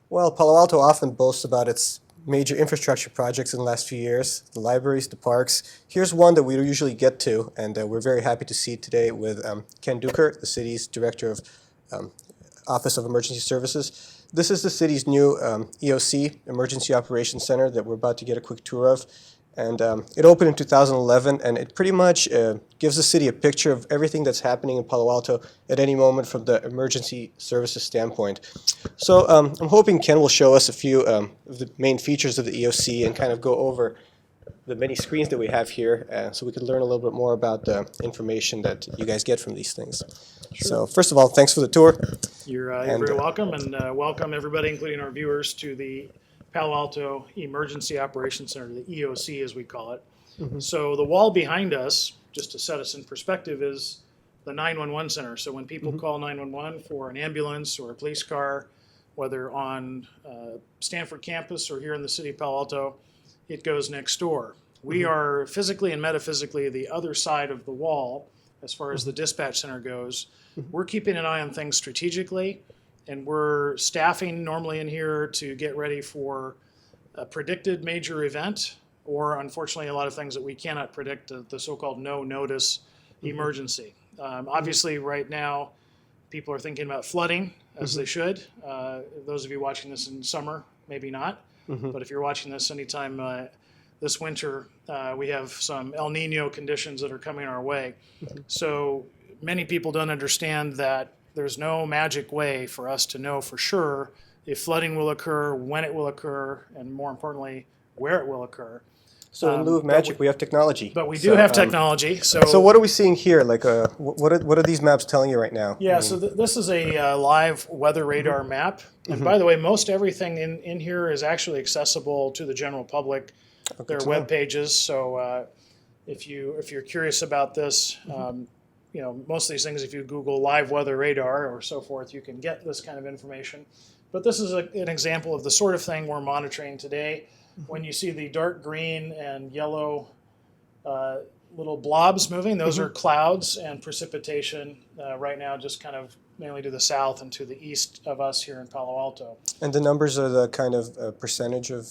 Well, Palo Alto often boasts about its major infrastructure projects in the last few years, the libraries, the parks. Here's one that we usually get to, and we're very happy to see today with Ken Dueker, the city's Director of um, Office of Emergency Services. This is the city's new EOC, Emergency Operations Center, that we're about to get a quick tour of. And it opened in 2011, and it pretty much gives the city a picture of everything that's happening in Palo Alto at any moment from the emergency services standpoint. So I'm hoping Ken will show us a few of the main features of the EOC and kind of go over the many screens that we have here so we could learn a little bit more about the information that you guys get from these things. Sure. So first of all, thanks for the tour. You're very welcome, and welcome everybody, including our viewers, to the Palo Alto Emergency Operations Center, the EOC as we call it. Mm-hmm. So the wall behind us, just to set us in perspective, is the 911 center. So when people call 911 for an ambulance or a police car, whether on Stanford campus or here in the city of Palo Alto, it goes next door. We are physically and metaphysically the other side of the wall as far as the dispatch center goes. We're keeping an eye on things strategically, and we're staffing normally in here to get ready for a predicted major event, or unfortunately a lot of things that we cannot predict, the so-called no-notice emergency. Obviously right now people are thinking about flooding, as they should. Those of you watching this in summer, maybe not. But if you're watching this anytime this winter, we have some El Nino conditions that are coming our way. So many people don't understand that there's no magic way for us to know for sure if flooding will occur, when it will occur, and more importantly, where it will occur. So in lieu of magic, we have technology. But we do have technology. So what are we seeing here? Like, what are these maps telling you right now? Yeah, so this is a live weather radar map. And by the way, most everything in here is actually accessible to the general public. There are web pages. So if you're curious about this, most of these things, if you Google live weather radar or so forth, you can get this kind of information. But this is an example of the sort of thing we're monitoring today. When you see the dark green and yellow little blobs moving, those are clouds and precipitation right now, just kind of mainly to the south and to the east of us here in Palo Alto. And the numbers are the kind of percentage of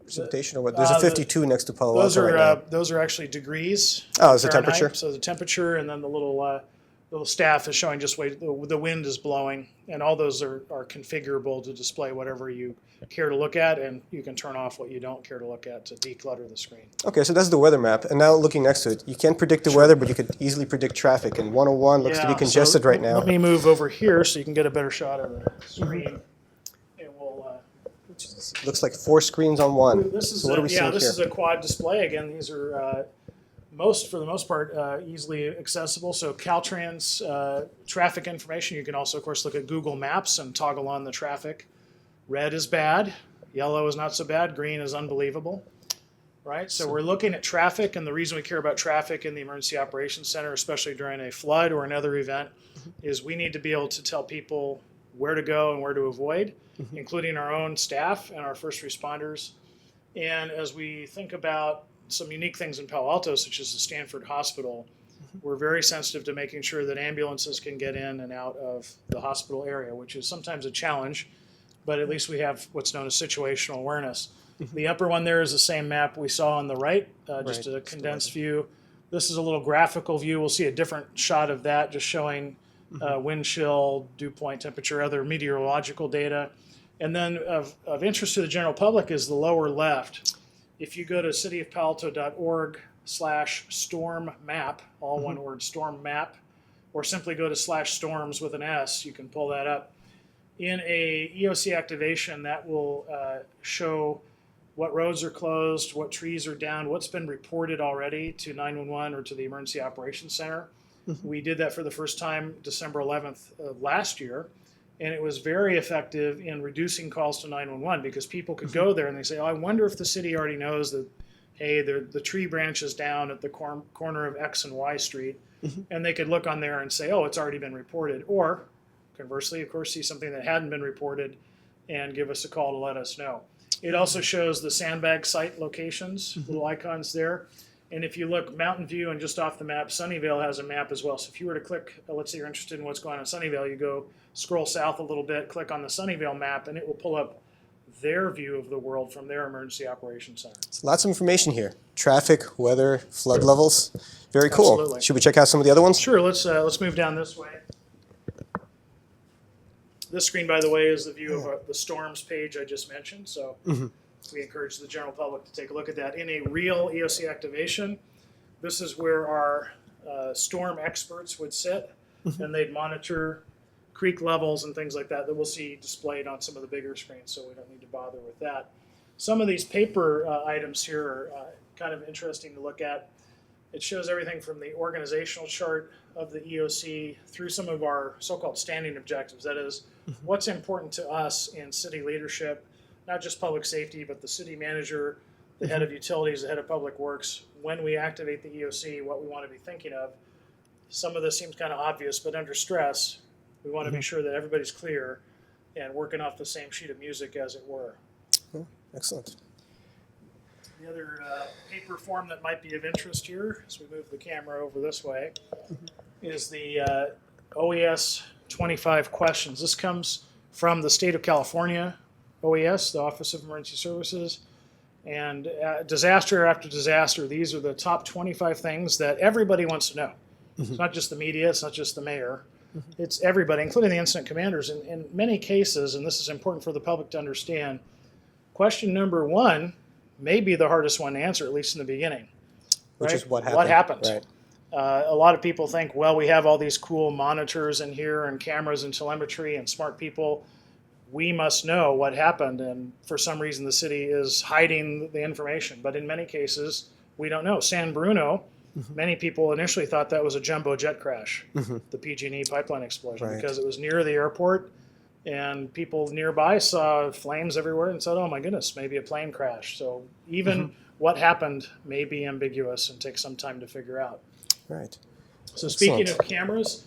precipitation, or what? There's a 52 next to Palo Alto right now. Those are actually degrees. Oh, it's the temperature? So the temperature, and then the little staff is showing just way the wind is blowing, and all those are configurable to display whatever you care to look at, and you can turn off what you don't care to look at to declutter the screen. Okay, so that's the weather map, and now looking next to it, you can't predict the weather, but you could easily predict traffic, and 101 looks to be congested right now. Let me move over here so you can get a better shot of the screen. It will. Looks like 4 screens on one. This is so what are we seeing this here? is a quad display. Again, these are for the most part, easily accessible. So Caltrans traffic information. You can also, of course, look at Google Maps and toggle on the traffic. Red is bad, yellow is not so bad, green is unbelievable, right? So we're looking at traffic, and the reason we care about traffic in the Emergency Operations Center, especially during a flood or another event, is we need to be able to tell people where to go and where to avoid, including our own staff and our first responders. And as we think about some unique things in Palo Alto, such as the Stanford Hospital, we're very sensitive to making sure that ambulances can get in and out of the hospital area, which is sometimes a challenge, but at least we have what's known as situational awareness. The upper one there is the same map we saw on the right, just a condensed view. This is a little graphical view. We'll see a different shot of that, just showing wind chill, dew point temperature, other meteorological data. And then of interest to the general public is the lower left. If you go to cityofpaloalto.org/storm map, all one word, storm map, or simply go to /storms with an S, you can pull that up. In a EOC activation, that will show what roads are closed, what trees are down, what's been reported already to 911 or to the Emergency Operations Center. We did that for the first time December 11th of last year, and it was very effective in reducing calls to 911 because people could go there and they say, oh, I wonder if the city already knows that, hey, the tree branch is down at the corner of X and Y Street, and they could look on there and say, oh, it's already been reported. Or conversely, of course, see something that hadn't been reported and give us a call to let us know. It also shows the sandbag site locations, little icons there. And if you look Mountain View and just off the map, Sunnyvale has a map as well. So if you were to click, let's say you're interested in what's going on in Sunnyvale, you go scroll south a little bit, click on the Sunnyvale map, and it will pull up their view of the world from their emergency operations center. So lots of information here. Traffic, weather, flood levels. Very cool. Absolutely. Should we check out some of the other ones? Sure, let's move down this way. This screen, by the way, is the view of the storms page I just mentioned. So we encourage the general public to take a look at that. In a real EOC activation, this is where our storm experts would sit, and they'd monitor creek levels and things like that we'll see displayed on some of the bigger screens, so we don't need to bother with that. Some of these paper items here are kind of interesting to look at. It shows everything from the organizational chart of the EOC through some of our so-called standing objectives. That is, what's important to us in city leadership, not just public safety, but the city manager, the head of utilities, the head of public works. When we activate the EOC, what we want to be thinking of. Some of this seems kind of obvious, but under stress, we want to be sure that everybody's clear and working off the same sheet of music, as it were. Excellent. The other paper form that might be of interest here, as we move the camera over this way, is the OES 25 questions. This comes from the state of California, OES, the Office of Emergency Services. And disaster after disaster, these are the top 25 things that everybody wants to know. It's not just the media, it's not just the mayor. It's everybody, including the incident commanders. In many cases, and this is important for the public to understand, question number one may be the hardest one to answer, at least in the beginning. Which is what happened. What happened? Right. A lot of people think, well, we have all these cool monitors in here and cameras and telemetry and smart people. We must know what happened, and for some reason the city is hiding the information. But in many cases, we don't know. San Bruno, many people initially thought that was a jumbo jet crash, the PG&E pipeline explosion, because it was near the airport, and people nearby saw flames everywhere and said, oh my goodness, maybe a plane crash. So even what happened may be ambiguous and take some time to figure out. Right. So speaking of cameras,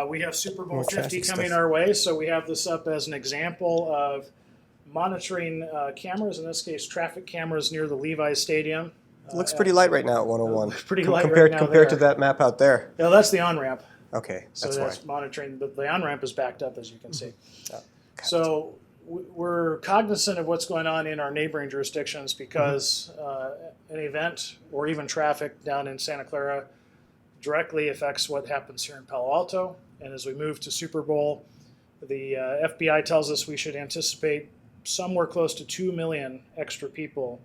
we have Super Bowl 50 coming our way, so we have this up as an example of monitoring cameras, in this case traffic cameras near the Levi's Stadium. It looks pretty light right now at 101. Pretty light compared, right now compared there. to that map out there. Yeah, that's the on-ramp. Okay, So that's that's why. monitoring, but the on-ramp is backed up, as you can see. Oh, So we're cognizant of what's going on in our neighboring jurisdictions because an event or even traffic down in Santa Clara directly affects what happens here in Palo Alto. And as we move to Super Bowl, the FBI tells us we should anticipate somewhere close to 2 million extra people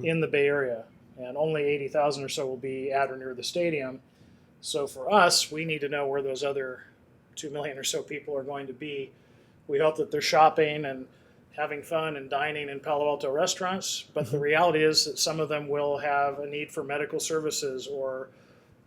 in the Bay Area, and only 80,000 or so will be at or near the stadium. So for us, we need to know where those other 2 million or so people are going to be. We hope that they're shopping and having fun and dining in Palo Alto restaurants, but the reality is that some of them will have a need for medical services or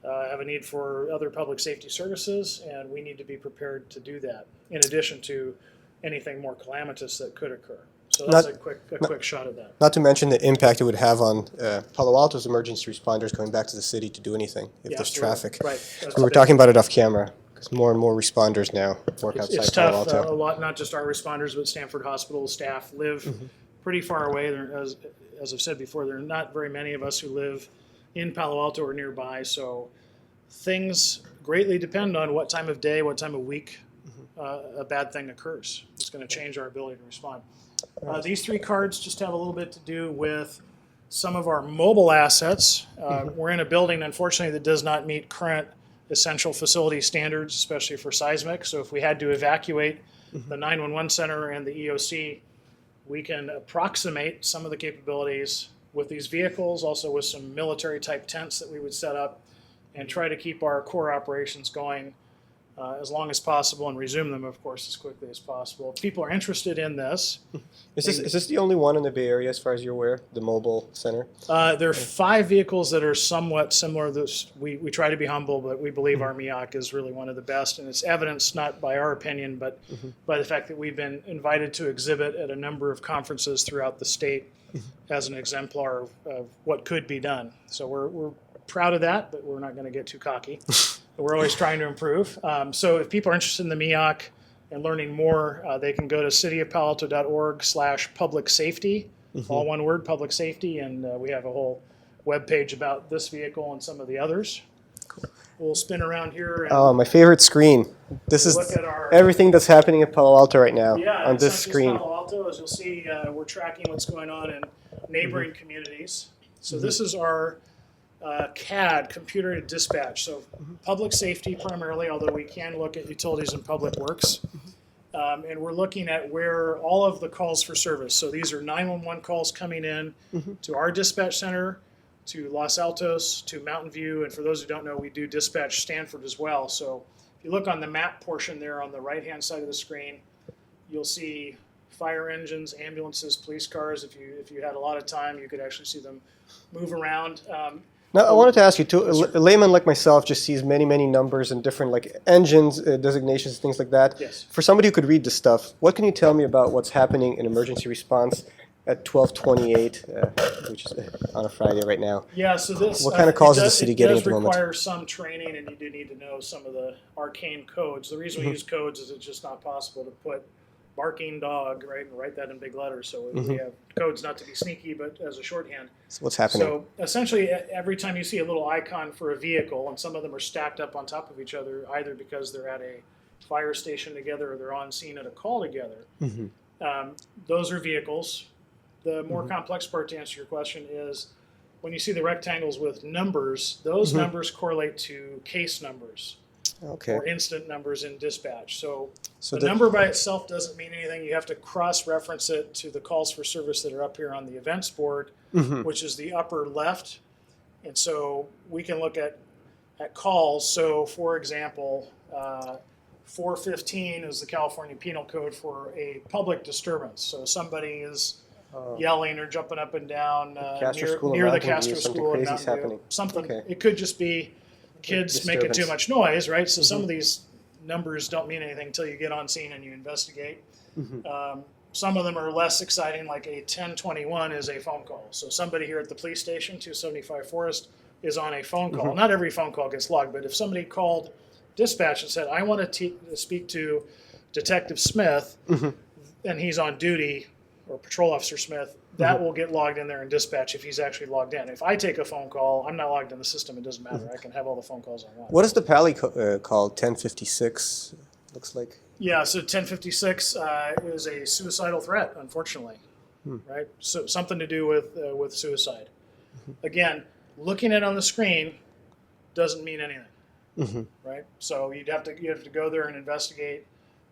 have a need for other public safety services, and we need to be prepared to do that, in addition to anything more calamitous that could occur. So that's a quick shot of that. Not to mention the impact it would have on Palo Alto's emergency responders going back to the city to do anything if there's traffic. Right. We were talking about it off camera, because more and more responders now work outside It's Palo tough. Alto. A lot, not just our responders, but Stanford Hospital staff live pretty far away. As I've said before, there are not very many of us who live in Palo Alto or nearby, so things greatly depend on what time of day, what time of week a bad thing occurs. It's going to change our ability to respond. These three cards just have a little bit to do with some of our mobile assets. We're in a building, unfortunately, that does not meet current essential facility standards, especially for seismic. So if we had to evacuate the 911 center and the EOC, we can approximate some of the capabilities with these vehicles, also with some military type tents that we would set up, and try to keep our core operations going as long as possible and resume them, of course, as quickly as possible. If people are interested in this. Is this the only one in the Bay Area, as far as you're aware, the mobile center? There are 5 vehicles that are somewhat similar. We try to be humble, but we believe our MEOC is really one of the best, and it's evidenced not by our opinion, but by the fact that we've been invited to exhibit at a number of conferences throughout the state as an exemplar of what could be done. So we're proud of that, but we're not going to get too cocky. We're always trying to improve. So if people are interested in the MEOC and learning more, they can go to cityofpaloalto.org/public safety, all one word, public safety, and we have a whole web page about this vehicle and some of the others. We'll spin around here. And my favorite screen. This is look at our, everything that's happening at Palo Alto right now yeah, on it's this not just screen. Palo Alto, as you'll see, we're tracking what's going on in neighboring communities. So this is our CAD, computer dispatch. So public safety primarily, although we can look at utilities and public works. And we're looking at where all of the calls for service. So these are 911 calls coming in to our dispatch center, to Los Altos, to Mountain View, and for those who don't know, we do dispatch Stanford as well. So if you look on the map portion there on the right-hand side of the screen, you'll see fire engines, ambulances, police cars. If you had a lot of time, you could actually see them move around. Now, I wanted to ask you too. A layman like myself just sees many, many numbers and different like engines, designations, things like that. Yes. For somebody who could read this stuff, what can you tell me about what's happening in emergency response at 12:28, which is on a Friday right now? Yeah, so this. What kind of calls is the city getting at the moment? It does require some training, and you do need to know some of the arcane codes. The reason we use codes is it's just not possible to put barking dog, right, and write that in big letters. So we have codes not to be sneaky, but as a shorthand. So what's happening? So essentially, every time you see a little icon for a vehicle, and some of them are stacked up on top of each other, either because they're at a fire station together or they're on scene at a call together, those are vehicles. The more complex part, to answer your question, is when you see the rectangles with numbers, those numbers correlate to case numbers. Okay. Or instant numbers in dispatch. So the the number by itself doesn't mean anything. You have to cross-reference it to the calls for service that are up here on the events board, which is the upper left. And so we can look at calls. So for example, 415 is the California Penal Code for a public disturbance. So somebody is yelling or jumping up and down near the Castro School in Mountain View. Something. Okay. It could just be kids making too much noise, right? So some of these numbers don't mean anything until you get on scene and you investigate. Some of them are less exciting, like a 1021 is a phone call. So somebody here at the police station, 275 Forest, is on a phone call. Not every phone call gets logged, but if somebody called dispatch and said, I want to speak to Detective Smith, and he's on duty, or Patrol Officer Smith, that will get logged in there in dispatch if he's actually logged in. If I take a phone call, I'm not logged in the system, it doesn't matter. I can have all the phone calls I want. What is the Pally called? 1056, looks like. Yeah, so 1056 is a suicidal threat, unfortunately, right? So something to do with suicide. Again, looking at it on the screen doesn't mean anything, right? So you have to go there and investigate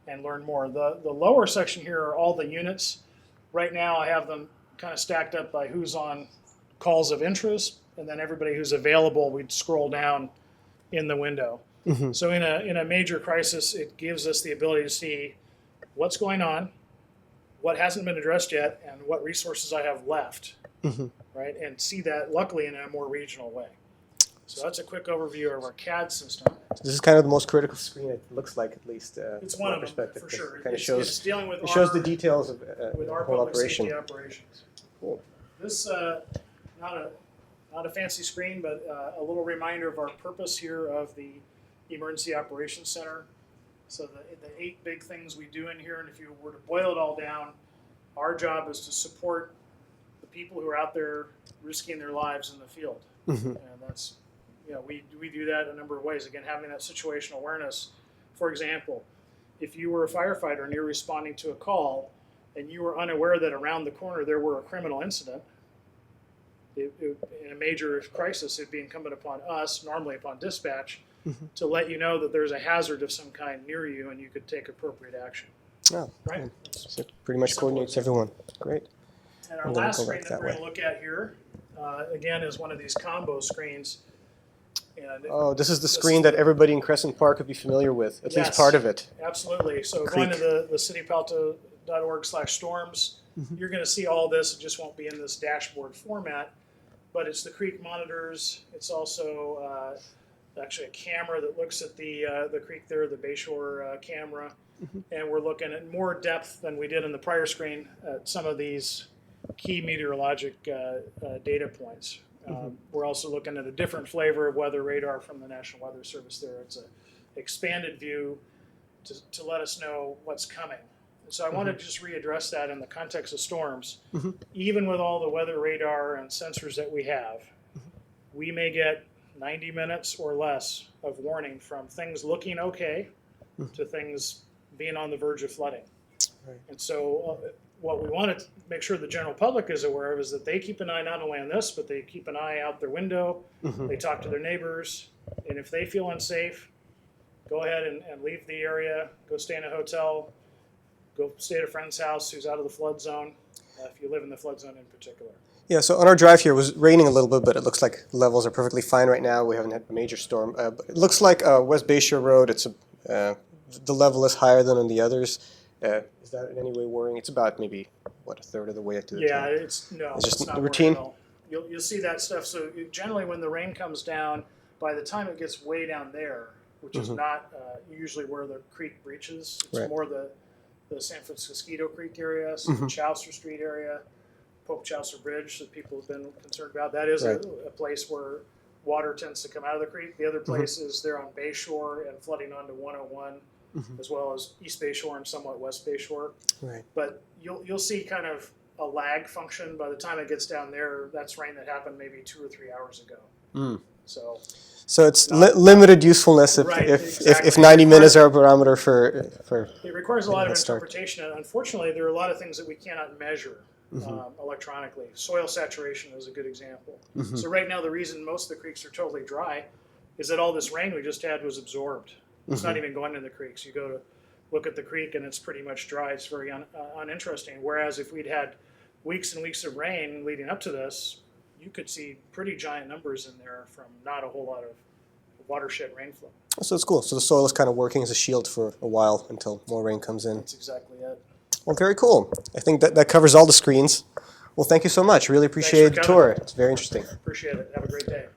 and learn more. The lower section here are all the units. Right now, I have them kind of stacked up by who's on calls of interest, and then everybody who's available, we'd scroll down in the window. So in a major crisis, it gives us the ability to see what's going on, what hasn't been addressed yet, and what resources I have left, right? And see that, luckily, in a more regional way. So that's a quick overview of our CAD system. This is kind of the most critical screen, it looks like, at least. It's one of them, for sure. Kind of shows, it's dealing with it shows the details of with the our whole public operation. safety operations. Cool. This not a fancy screen, but a little reminder of our purpose here of the Emergency Operations Center. So the 8 big things we do in here, and if you were to boil it all down, our job is to support the people who are out there risking their lives in the field, and that's. We do that a number of ways. Again, having that situational awareness. For example, if you were a firefighter and you're responding to a call and you were unaware that around the corner there were a criminal incident, in a major crisis, it'd be incumbent upon us, normally upon dispatch, to let you know that there's a hazard of some kind near you and you could take appropriate action. Oh, right? Cool. So it pretty much coordinates everyone. Great. And our last screen that we're going to look at here, again, is one of these combo screens. And this is the screen that everybody in Crescent Park would be familiar with, at least part of it. Absolutely. So going to the citypalto.org/storms, you're going to see all this. It just won't be in this dashboard format, but it's the creek monitors. It's also actually a camera that looks at the creek there, the Bayshore camera, and we're looking at more depth than we did in the prior screen at some of these key meteorologic data points. We're also looking at a different flavor of weather radar from the National Weather Service there. It's an expanded view to let us know what's coming. And so I want to just readdress that in the context of storms. Even with all the weather radar and sensors that we have, we may get 90 minutes or less of warning from things looking okay to things being on the verge of flooding. And so what we want to make sure the general public is aware of is that they keep an eye not only on this, but they keep an eye out their window. They talk to their neighbors, and if they feel unsafe, go ahead and leave the area, go stay in a hotel, go stay at a friend's house who's out of the flood zone, if you live in the flood zone in particular. Yeah, so on our drive here, it was raining a little bit, but it looks like levels are perfectly fine right now. We haven't had a major storm. But it looks like West Bayshore Road, the level is higher than on the others. Is that in any way worrying? It's about maybe, what, a third of the way to the Yeah, top? it's just not the worrying routine? at all. You'll see that stuff. So generally when the rain comes down, by the time it gets way down there, which is not usually where the creek breaches, it's Right. more the San Francisco Creek area, so the Chaucer Street area, Pope Chaucer Bridge that people have been concerned about. That is Right. a place where water tends to come out of the creek. The other place is there on Bayshore and flooding onto 101, as well as East Bayshore and somewhat West Bayshore. Right. But you'll see kind of a lag function by the time it gets down there. That's rain that happened maybe 2 or 3 hours ago. So it's limited usefulness Right, if exactly. 90 minutes are a barometer for it requires a lot of head start. interpretation, and unfortunately, there are a lot of things that we cannot measure electronically. Soil saturation is a good example. So right now, the reason most of the creeks are totally dry is that all this rain we just had was absorbed. It's not even going in the creeks. You go to look at the creek, and it's pretty much dry. It's very uninteresting. Whereas if we'd had weeks and weeks of rain leading up to this, you could see pretty giant numbers in there from not a whole lot of watershed rainflow. So it's cool. So the soil is kind of working as a shield for a while until more rain comes in. That's exactly it. Well, very cool. I think that covers all the screens. Well, thank you so much. Really appreciate the coming. tour. It's very interesting. Appreciate it. Have a great day.